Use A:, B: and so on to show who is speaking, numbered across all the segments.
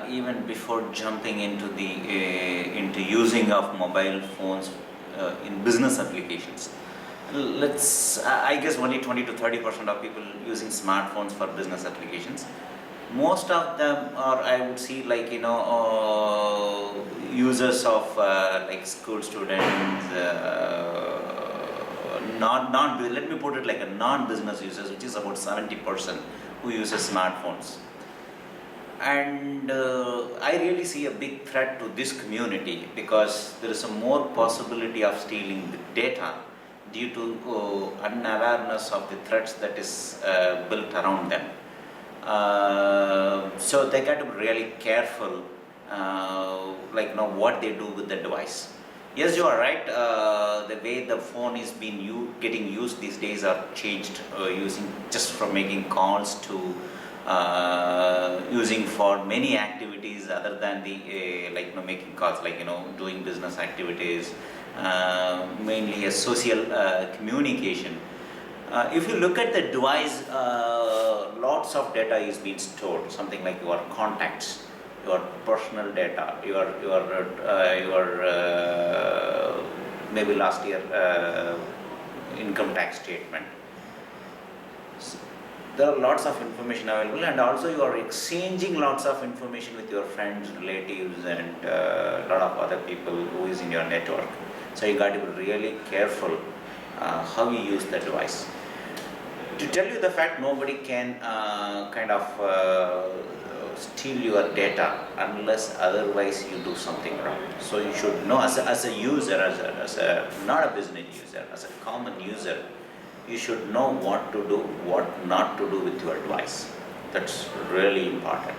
A: even before jumping into into using of mobile phones in business applications. I guess only 20 to 30% of people using smartphones for business applications. Most of them are, I would see, like, users of like school students, let me put it like a non-business users, which is about 70% who uses smartphones. And I really see a big threat to this community because there is a more possibility of stealing the data due to unawareness of the threats that is built around them. So they got to be really careful, what they do with the device. Yes, you are right. The way the phone is getting used these days are changed, using just from making calls to using for many activities other than the making calls, doing business activities, mainly a social communication. If you look at the device, lots of data is being stored, something like your contacts, your personal data, your maybe last year income tax statement. There are lots of information available, and also you are exchanging lots of information with your friends, relatives, and a lot of other people who is in your network. So you got to be really careful how you use the device. To tell you the fact, nobody can steal your data unless otherwise you do something wrong. So you should know, as a user, as a not a business user, as a common user, you should know what to do, what not to do with your device. That's really important.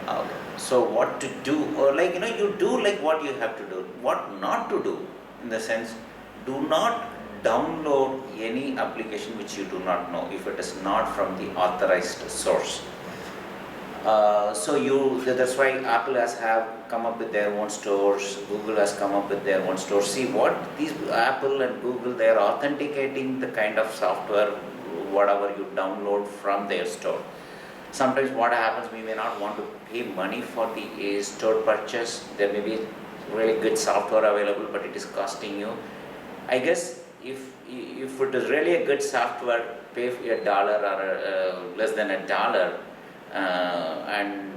A: Okay. So what to do, or you do what you have to do. What not to do, in the sense, do not download any application which you do not know if it is not from the authorized source. That's why Apple has come up with their own stores, Google has come up with their own stores. See what these Apple and Google, they are authenticating the kind of software, whatever you download from their store. Sometimes what happens, we may not want to pay money for the store purchase. There may be really good software available, but it is costing you. I guess if it is really a good software, pay $1 or less than $1 and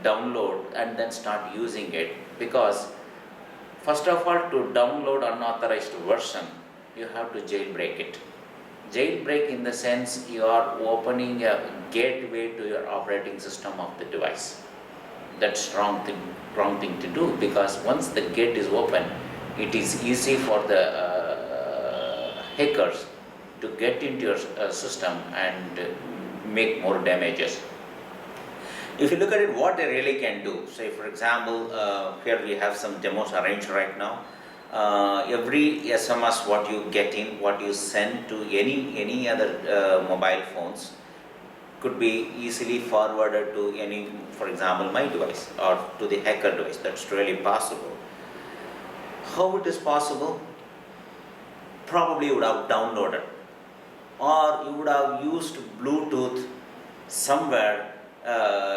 A: download and then start using it. Because first of all, to download unauthorized version, you have to jailbreak it. Jailbreak in the sense you are opening a gateway to your operating system of the device. That's wrong thing to do, because once the gate is open, it is easy for the hackers to get into your system and make more damages. If you look at it, what they really can do, say for example, here we have some demos arranged right now. Every SMS what you get in, what you send to any other mobile phones could be easily forwarded to for example, my device or to the hacker device. That's really possible. How it is possible? Probably you would have downloaded, or you would have used Bluetooth somewhere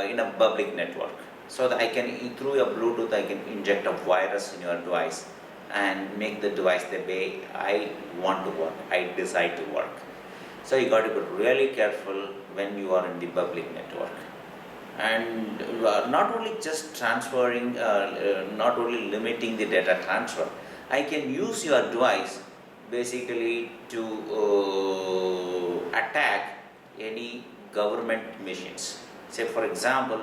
A: in a public network, so that through your Bluetooth, I can inject a virus in your device and make the device the way I want to work, I decide to work. So you got to be really careful when you are in the public network. And not only just transferring, not only limiting the data transfer, I can use your device basically to attack any government missions. Say for example,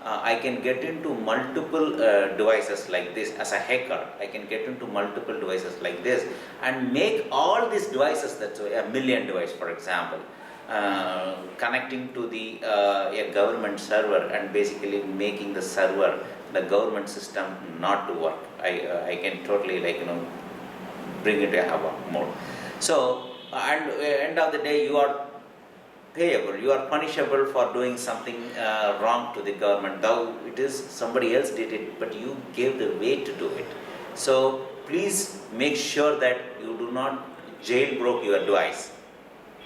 A: I can get into multiple devices like this. As a hacker, I can get into multiple devices like this and make all these devices, that's a million device for example, connecting to the a government server, and basically making the server, the government system, not to work. I can totally bring it to havoc mode. So, and end of the day, you are payable, you are punishable for doing something wrong to the government, though it is somebody else did it, but you gave the way to do it. So please make sure that you do not jailbreak your device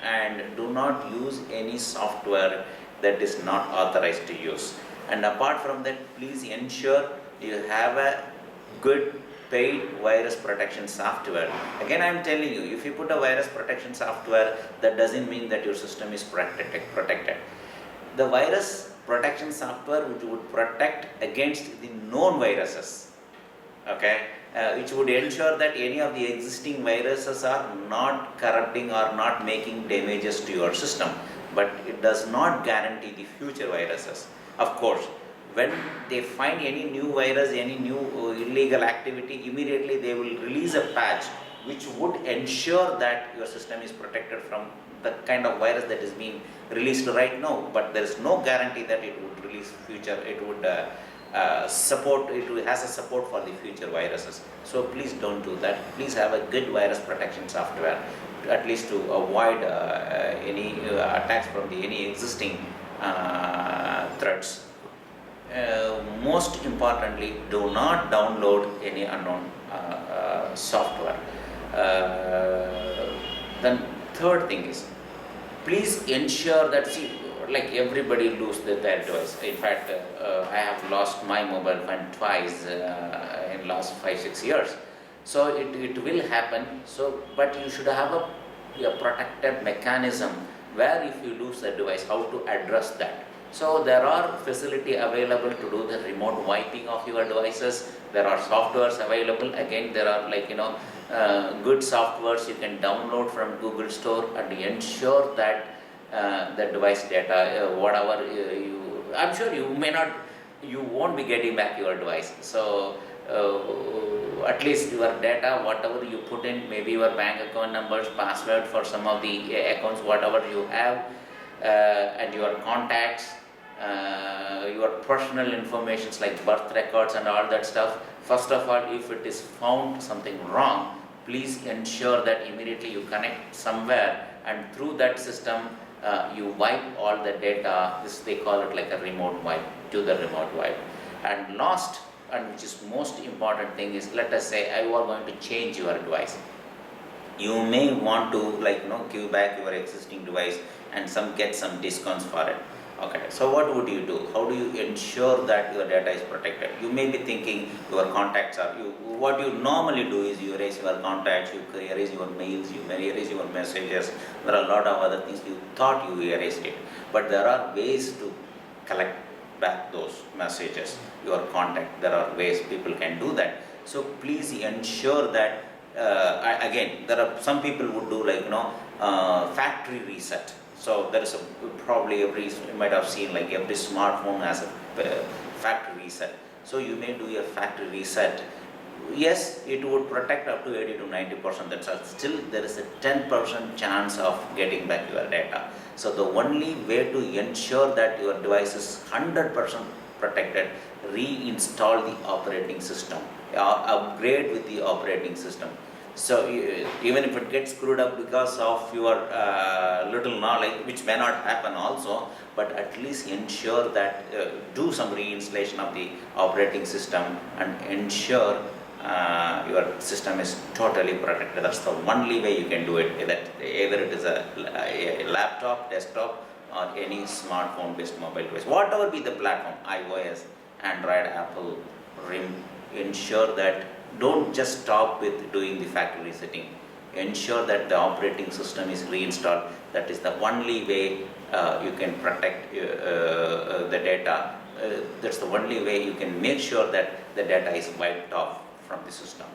A: and do not use any software that is not authorized to use. And apart from that, please ensure you have a good paid virus protection software. Again, I am telling you, if you put a virus protection software, that doesn't mean that your system is protected. The virus protection software which would protect against the known viruses, okay, which would ensure that any of the existing viruses are not corrupting or not making damages to your system, but it does not guarantee the future viruses. Of course, when they find any new virus, any new illegal activity, immediately they will release a patch which would ensure that your system is protected from the kind of virus that is being released right now, but there is no guarantee that it would release future, it would support, it has a support for the future viruses. So please don't do that. Please have a good virus protection software, at least to avoid any attacks from any existing threats. Most importantly, do not download any unknown software. Then third thing is, please ensure that, see, like everybody loses their device. In fact, I have lost my mobile phone twice in last 5-6 years. So it will happen. So, but you should have a protected mechanism where if you lose the device, how to address that. So there are facility available to do the remote wiping of your devices. There are softwares available. Again, there are good softwares you can download from Google Store and ensure that the device data, whatever I'm sure you won't be getting back your device. So at least your data, whatever you put in, maybe your bank account numbers, password for some of the accounts, whatever you have, and your contacts, your personal informations like birth records and all that stuff. First of all, if it is found something wrong, please ensure that immediately you connect somewhere, and through that system you wipe all the data. This, they call it like a remote wipe, do the remote wipe. And last, and which is most important thing, is, let us say you are going to change your device. You may want to give back your existing device and get some discounts for it. Okay, so what would you do? How do you ensure that your data is protected? You may be thinking your contacts are, what you normally do is you erase your contacts, you erase your mails, you may erase your messages. There are a lot of other things you thought you erased it, but there are ways to collect back those messages, your contact. There are ways people can do that. So please ensure that, again, there are some people would do factory reset. So there is probably you might have seen every smartphone has a factory reset. So you may do a factory reset. Yes, it would protect up to 80 to 90%. That's all. Still there is a 10% chance of getting back your data. So the only way to ensure that your device is 100% protected, reinstall the operating system, upgrade with the operating system. So even if it gets screwed up because of your little knowledge, which may not happen also, but at least ensure that do some reinstallation of the operating system and ensure your system is totally protected. That's the only way you can do it. Either it is a laptop, desktop, or any smartphone based mobile device, whatever be the platform, iOS, Android, Apple, RIM, ensure that don't just stop with doing the factory resetting. Ensure that the operating system is reinstalled. That is the only way you can protect the data. That's the only way you can make sure that the data is wiped off from the system.